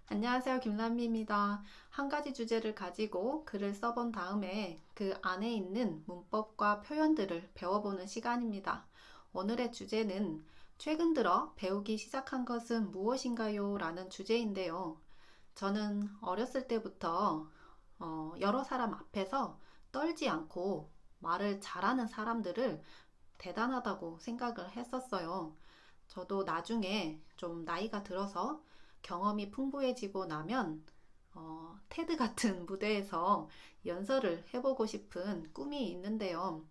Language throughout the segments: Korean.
안녕하세요. 김남미입니다. 한 가지 주제를 가지고 글을 써본 다음에 그 안에 있는 문법과 표현들을 배워보는 시간입니다. 오늘의 주제는 최근 들어 배우기 시작한 것은 무엇인가요? 라는 주제인데요. 저는 어렸을 때부터 여러 사람 앞에서 떨지 않고 말을 잘하는 사람들을 대단하다고 생각을 했었어요. 저도 나중에 좀 나이가 들어서 경험이 풍부해지고 나면 테드 같은 무대에서 연설을 해보고 싶은 꿈이 있는데요.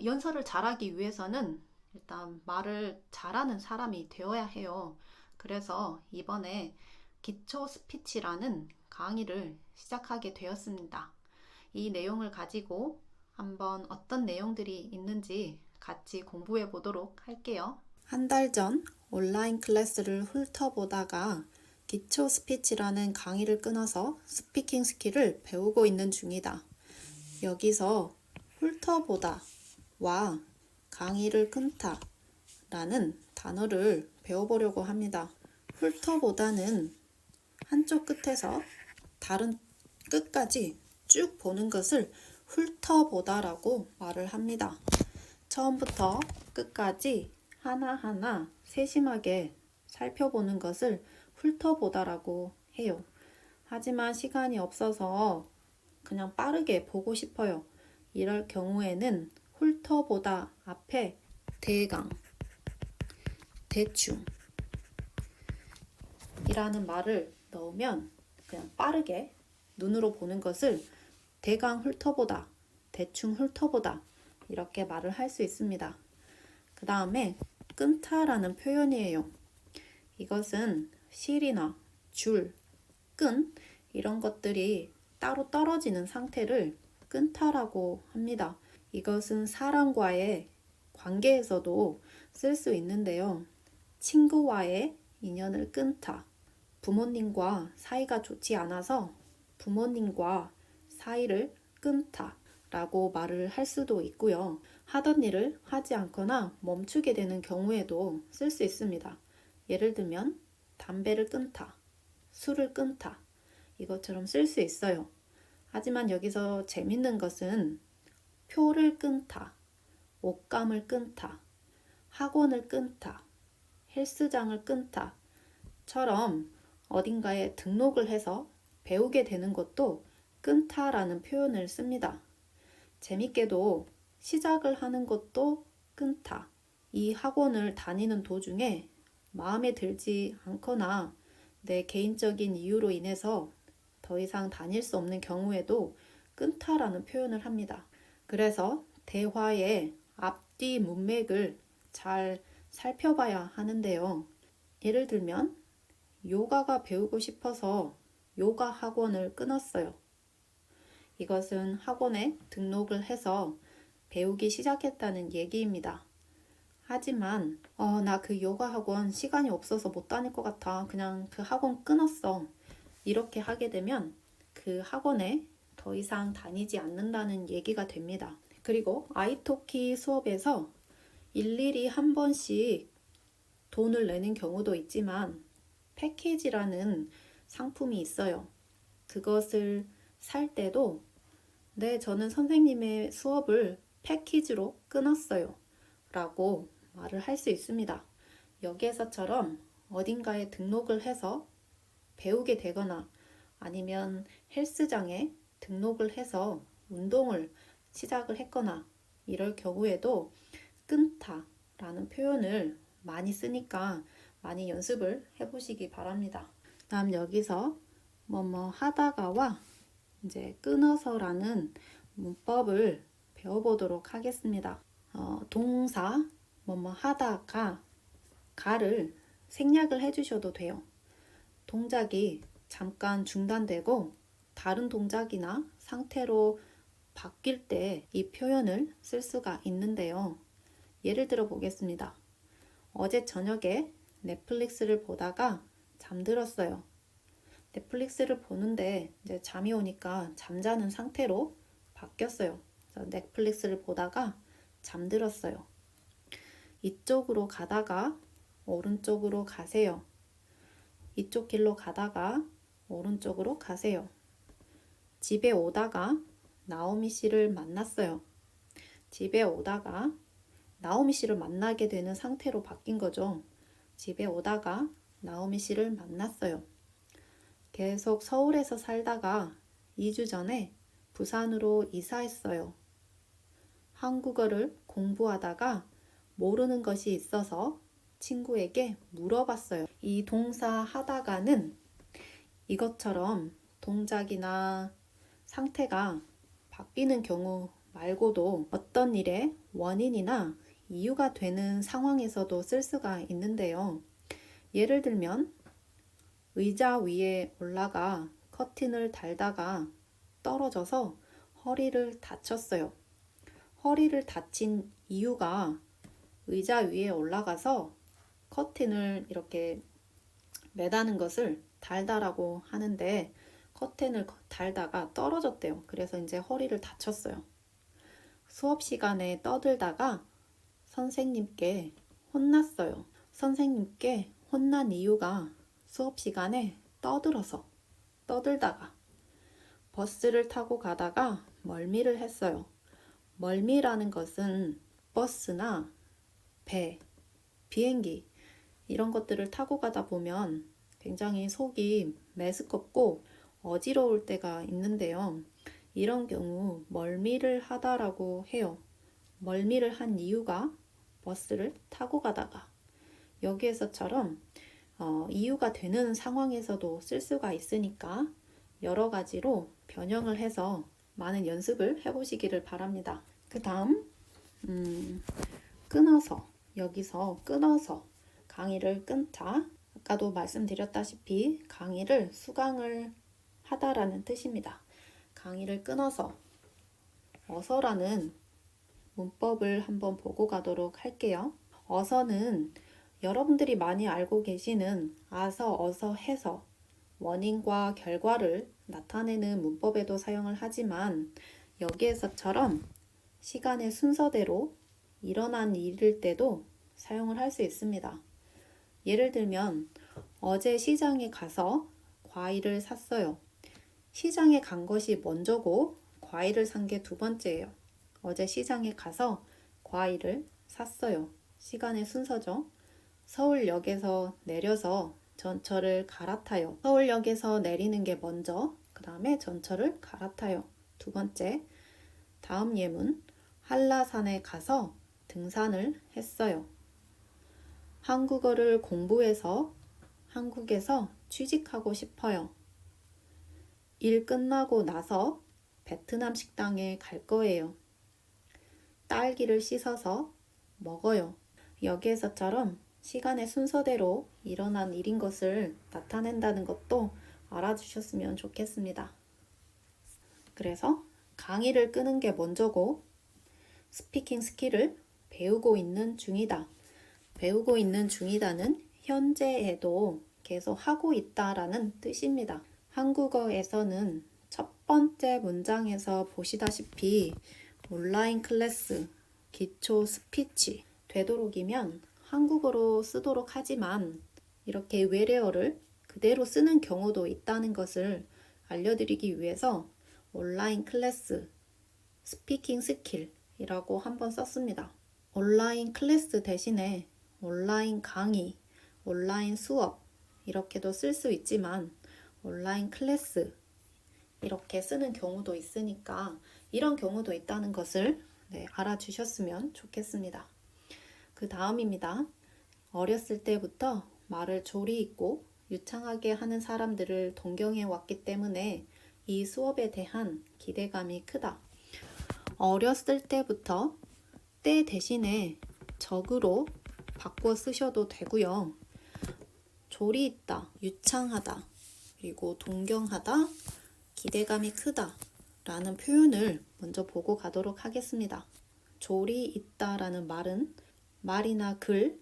연설을 잘하기 위해서는 일단 말을 잘하는 사람이 되어야 해요. 그래서 이번에 기초 스피치라는 강의를 시작하게 되었습니다. 이 내용을 가지고 한번 어떤 내용들이 있는지 같이 공부해 보도록 할게요. 한 달 전 온라인 클래스를 훑어보다가 기초 스피치라는 강의를 끊어서 스피킹 스킬을 배우고 있는 중이다. 여기서 훑어보다와 강의를 끊다 라는 단어를 배워보려고 합니다. 훑어보다는 한쪽 끝에서 다른 끝까지 쭉 보는 것을 훑어보다라고 말을 합니다. 처음부터 끝까지 하나하나 세심하게 살펴보는 것을 훑어보다라고 해요. 하지만 시간이 없어서 그냥 빠르게 보고 싶어요. 이럴 경우에는 훑어보다 앞에 대강, 대충 이라는 말을 넣으면 그냥 빠르게 눈으로 보는 것을 대강 훑어보다, 대충 훑어보다 이렇게 말을 할 수 있습니다. 그 다음에 끊다라는 표현이에요. 이것은 실이나 줄, 끈 이런 것들이 따로 떨어지는 상태를 끊다라고 합니다. 이것은 사람과의 관계에서도 쓸 수 있는데요. 친구와의 인연을 끊다. 부모님과 사이가 좋지 않아서 부모님과 사이를 끊다 라고 말을 할 수도 있고요. 하던 일을 하지 않거나 멈추게 되는 경우에도 쓸 수 있습니다. 예를 들면 담배를 끊다, 술을 끊다 이것처럼 쓸 수 있어요. 하지만 여기서 재밌는 것은 표를 끊다, 옷감을 끊다, 학원을 끊다, 헬스장을 끊다 처럼 어딘가에 등록을 해서 배우게 되는 것도 끊다라는 표현을 씁니다. 재밌게도 시작을 하는 것도 끊다. 이 학원을 다니는 도중에 마음에 들지 않거나 내 개인적인 이유로 인해서 더 이상 다닐 수 없는 경우에도 끊다라는 표현을 합니다. 그래서 대화의 앞뒤 문맥을 잘 살펴봐야 하는데요. 예를 들면 요가가 배우고 싶어서 요가 학원을 끊었어요. 이것은 학원에 등록을 해서 배우기 시작했다는 얘기입니다. 하지만 나 그 요가 학원 시간이 없어서 못 다닐 것 같아. 그냥 그 학원 끊었어. 이렇게 하게 되면 그 학원에 더 이상 다니지 않는다는 얘기가 됩니다. 그리고 아이토키 수업에서 일일이 한 번씩 돈을 내는 경우도 있지만 패키지라는 상품이 있어요. 그것을 살 때도 네, 저는 선생님의 수업을 패키지로 끊었어요. 라고 말을 할 수 있습니다. 여기에서처럼 어딘가에 등록을 해서 배우게 되거나 아니면 헬스장에 등록을 해서 운동을 시작을 했거나 이럴 경우에도 끊다 라는 표현을 많이 쓰니까 많이 연습을 해보시기 바랍니다. 다음 여기서 뭐뭐 하다가와 이제 끊어서라는 문법을 배워보도록 하겠습니다. 동사 뭐뭐 하다가 가를 생략을 해주셔도 돼요. 동작이 잠깐 중단되고 다른 동작이나 상태로 바뀔 때 이 표현을 쓸 수가 있는데요. 예를 들어 보겠습니다. 어제 저녁에 넷플릭스를 보다가 잠들었어요. 넷플릭스를 보는데 이제 잠이 오니까 잠자는 상태로 바뀌었어요. 그래서 넷플릭스를 보다가 잠들었어요. 이쪽으로 가다가 오른쪽으로 가세요. 이쪽 길로 가다가 오른쪽으로 가세요. 집에 오다가 나오미 씨를 만났어요. 집에 오다가 나오미 씨를 만나게 되는 상태로 바뀐 거죠. 집에 오다가 나오미 씨를 만났어요. 계속 서울에서 살다가 2주 전에 부산으로 이사했어요. 한국어를 공부하다가 모르는 것이 있어서 친구에게 물어봤어요. 이 동사 하다가는 이것처럼 동작이나 상태가 바뀌는 경우 말고도 어떤 일의 원인이나 이유가 되는 상황에서도 쓸 수가 있는데요. 예를 들면 의자 위에 올라가 커튼을 달다가 떨어져서 허리를 다쳤어요. 허리를 다친 이유가 의자 위에 올라가서 커튼을 이렇게 매다는 것을 달다라고 하는데 커튼을 달다가 떨어졌대요. 그래서 이제 허리를 다쳤어요. 수업 시간에 떠들다가 선생님께 혼났어요. 선생님께 혼난 이유가 수업 시간에 떠들다가 버스를 타고 가다가 멀미를 했어요. 멀미라는 것은 버스나 배, 비행기 이런 것들을 타고 가다 보면 굉장히 속이 메스껍고 어지러울 때가 있는데요. 이런 경우 멀미를 하다라고 해요. 멀미를 한 이유가 버스를 타고 가다가 여기에서처럼 이유가 되는 상황에서도 쓸 수가 있으니까 여러 가지로 변형을 해서 많은 연습을 해보시기를 바랍니다. 그 다음 여기서 끊어서 강의를 끊다. 아까도 말씀드렸다시피 강의를 수강을 하다라는 뜻입니다. 강의를 끊어서 어서라는 문법을 한번 보고 가도록 할게요. 어서는 여러분들이 많이 알고 계시는 아서, 어서, 해서 원인과 결과를 나타내는 문법에도 사용을 하지만 여기에서처럼 시간의 순서대로 일어난 일일 때도 사용을 할 수 있습니다. 예를 들면 어제 시장에 가서 과일을 샀어요. 시장에 간 것이 먼저고 과일을 산 게 두 번째예요. 어제 시장에 가서 과일을 샀어요. 시간의 순서죠. 서울역에서 내려서 전철을 갈아타요. 서울역에서 내리는 게 먼저, 그 다음에 전철을 갈아타요. 두 번째, 다음 예문, 한라산에 가서 등산을 했어요. 한국어를 공부해서 한국에서 취직하고 싶어요. 일 끝나고 나서 베트남 식당에 갈 거예요. 딸기를 씻어서 먹어요. 여기에서처럼 시간의 순서대로 일어난 일인 것을 나타낸다는 것도 알아주셨으면 좋겠습니다. 그래서 강의를 끄는 게 먼저고 스피킹 스킬을 배우고 있는 중이다. 배우고 있는 중이다는 현재에도 계속 하고 있다라는 뜻입니다. 한국어에서는 첫 번째 문장에서 보시다시피 온라인 클래스, 기초 스피치 되도록이면 한국어로 쓰도록 하지만 이렇게 외래어를 그대로 쓰는 경우도 있다는 것을 알려드리기 위해서 온라인 클래스, 스피킹 스킬이라고 한번 썼습니다. 온라인 클래스 대신에 온라인 강의, 온라인 수업 이렇게도 쓸 수 있지만 온라인 클래스 이렇게 쓰는 경우도 있으니까 이런 경우도 있다는 것을 알아주셨으면 좋겠습니다. 그 다음입니다. 어렸을 때부터 말을 조리 있고 유창하게 하는 사람들을 동경해 왔기 때문에 이 수업에 대한 기대감이 크다. 어렸을 때부터 때 대신에 적으로 바꿔 쓰셔도 되고요. 조리 있다, 유창하다, 그리고 동경하다, 기대감이 크다 라는 표현을 먼저 보고 가도록 하겠습니다. 조리 있다라는 말은 말이나 글,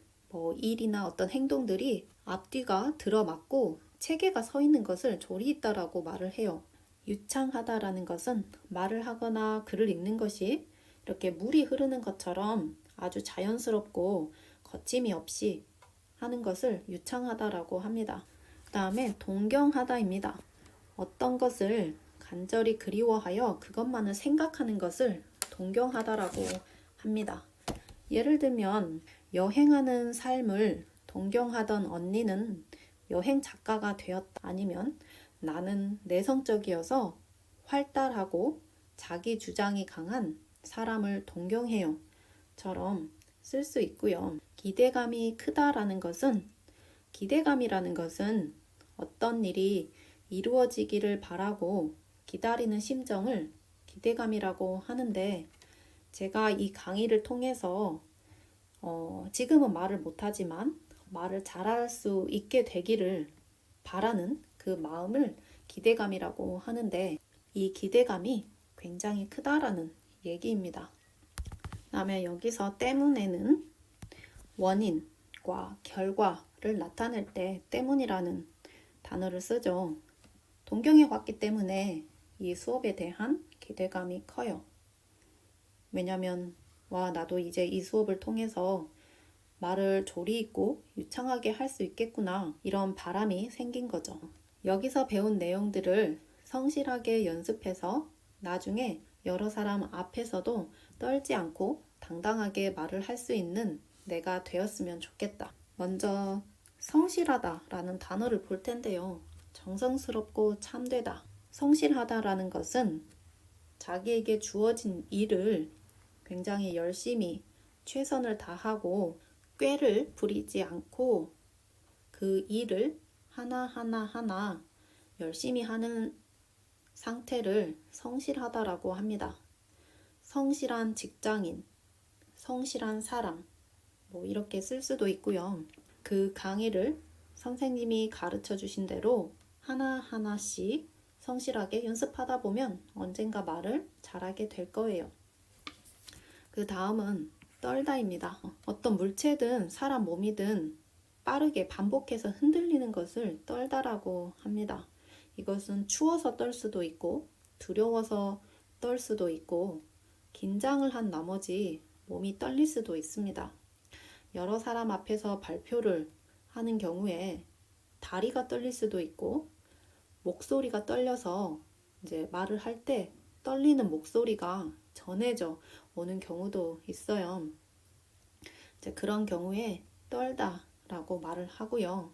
일이나 어떤 행동들이 앞뒤가 들어맞고 체계가 서 있는 것을 조리 있다라고 말을 해요. 유창하다라는 것은 말을 하거나 글을 읽는 것이 이렇게 물이 흐르는 것처럼 아주 자연스럽고 거침이 없이 하는 것을 유창하다라고 합니다. 다음에 동경하다입니다. 어떤 것을 간절히 그리워하여 그것만을 생각하는 것을 동경하다라고 합니다. 예를 들면 여행하는 삶을 동경하던 언니는 여행 작가가 되었다. 아니면 나는 내성적이어서 활달하고 자기 주장이 강한 사람을 동경해요. 처럼 쓸 수 있고요. 기대감이라는 것은 어떤 일이 이루어지기를 바라고 기다리는 심정을 기대감이라고 하는데, 제가 이 강의를 통해서 지금은 말을 못하지만 말을 잘할 수 있게 되기를 바라는 그 마음을 기대감이라고 하는데, 이 기대감이 굉장히 크다라는 얘기입니다. 그다음에 여기서 때문에는 원인과 결과를 나타낼 때 때문이라는 단어를 쓰죠. 동경해 왔기 때문에 이 수업에 대한 기대감이 커요. 왜냐면 나도 이제 이 수업을 통해서 말을 조리 있고 유창하게 할 수 있겠구나, 이런 바람이 생긴 거죠. 여기서 배운 내용들을 성실하게 연습해서 나중에 여러 사람 앞에서도 떨지 않고 당당하게 말을 할 수 있는 내가 되었으면 좋겠다. 먼저 성실하다라는 단어를 볼 텐데요. 정성스럽고 참되다. 성실하다라는 것은 자기에게 주어진 일을 굉장히 열심히 최선을 다하고 꾀를 부리지 않고 그 일을 하나하나 열심히 하는 상태를 성실하다라고 합니다. 성실한 직장인, 성실한 사람, 이렇게 쓸 수도 있고요. 그 강의를 선생님이 가르쳐 주신 대로 하나하나씩 성실하게 연습하다 보면 언젠가 말을 잘하게 될 거예요. 그 다음은 떨다입니다. 어떤 물체든 사람 몸이든 빠르게 반복해서 흔들리는 것을 떨다라고 합니다. 이것은 추워서 떨 수도 있고 두려워서 떨 수도 있고 긴장을 한 나머지 몸이 떨릴 수도 있습니다. 여러 사람 앞에서 발표를 하는 경우에 다리가 떨릴 수도 있고 목소리가 떨려서 이제 말을 할 때 떨리는 목소리가 전해져 오는 경우도 있어요. 이제 그런 경우에 떨다라고 말을 하고요.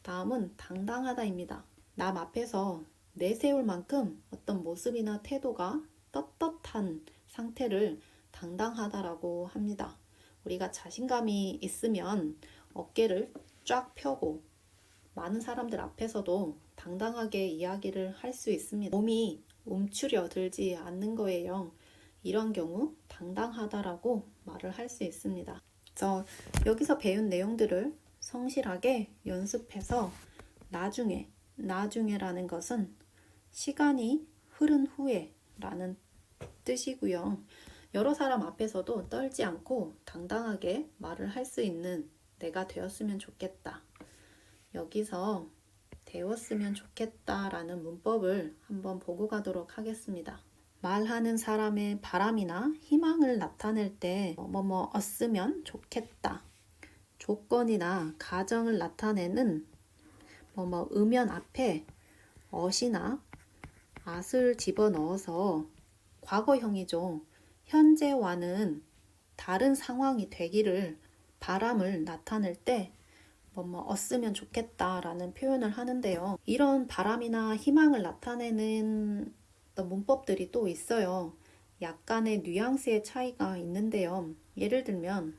다음은 당당하다입니다. 남 앞에서 내세울 만큼 어떤 모습이나 태도가 떳떳한 상태를 당당하다라고 합니다. 우리가 자신감이 있으면 어깨를 쫙 펴고 많은 사람들 앞에서도 당당하게 이야기를 할 수 있습니다. 몸이 움츠려 들지 않는 거예요. 이런 경우 당당하다라고 말을 할 수 있습니다. 그래서 여기서 배운 내용들을 성실하게 연습해서 나중에라는 것은 시간이 흐른 후에 라는 뜻이고요. 여러 사람 앞에서도 떨지 않고 당당하게 말을 할 수 있는 내가 되었으면 좋겠다. 여기서 되었으면 좋겠다라는 문법을 한번 보고 가도록 하겠습니다. 말하는 사람의 바람이나 희망을 나타낼 때 뭐뭐었으면 좋겠다. 조건이나 가정을 나타내는 음연 앞에 어시나 at을 집어넣어서 과거형이죠. 현재와는 다른 상황이 되기를 바람을 나타낼 때 뭐뭐었으면 좋겠다라는 표현을 하는데요. 이런 바람이나 희망을 나타내는 문법들이 또 있어요. 약간의 뉘앙스의 차이가 있는데요. 예를 들면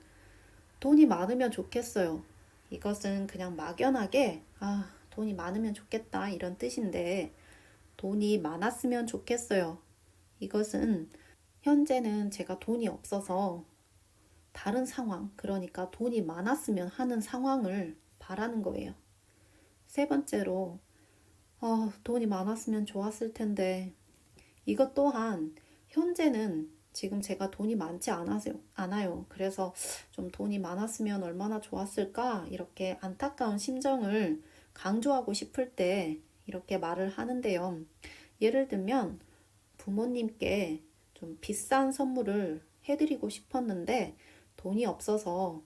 돈이 많으면 좋겠어요. 이것은 그냥 막연하게 돈이 많으면 좋겠다 이런 뜻인데, 돈이 많았으면 좋겠어요. 이것은 현재는 제가 돈이 없어서 다른 상황, 그러니까 돈이 많았으면 하는 상황을 바라는 거예요. 세 번째로 돈이 많았으면 좋았을 텐데, 이것 또한 현재는 지금 제가 돈이 많지 않아요. 그래서 좀 돈이 많았으면 얼마나 좋았을까, 이렇게 안타까운 심정을 강조하고 싶을 때 이렇게 말을 하는데요. 예를 들면 부모님께 좀 비싼 선물을 해드리고 싶었는데 돈이 없어서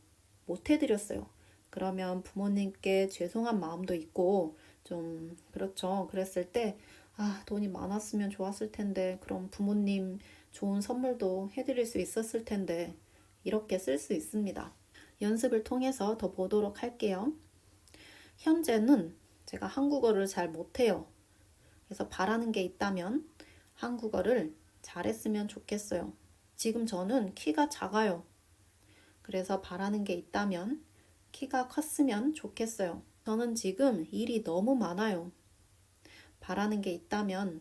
못 해드렸어요. 그러면 부모님께 죄송한 마음도 있고 좀 그렇죠. 그랬을 때 돈이 많았으면 좋았을 텐데 그럼 부모님 좋은 선물도 해드릴 수 있었을 텐데 이렇게 쓸 수 있습니다. 연습을 통해서 더 보도록 할게요. 현재는 제가 한국어를 잘 못해요. 그래서 바라는 게 있다면 한국어를 잘했으면 좋겠어요. 지금 저는 키가 작아요. 그래서 바라는 게 있다면 키가 컸으면 좋겠어요. 저는 지금 일이 너무 많아요. 바라는 게 있다면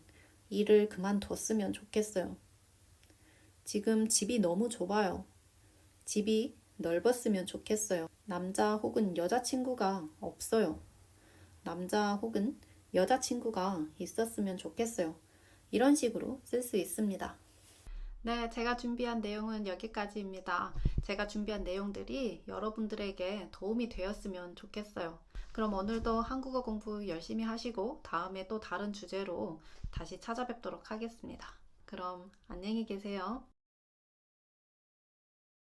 일을 그만뒀으면 좋겠어요. 지금 집이 너무 좁아요. 집이 넓었으면 좋겠어요. 남자 혹은 여자친구가 없어요. 남자 혹은 여자친구가 있었으면 좋겠어요. 이런 식으로 쓸 수 있습니다. 네, 제가 준비한 내용은 여기까지입니다. 제가 준비한 내용들이 여러분들에게 도움이 되었으면 좋겠어요. 그럼 오늘도 한국어 공부 열심히 하시고 다음에 또 다른 주제로 다시 찾아뵙도록 하겠습니다. 그럼 안녕히 계세요.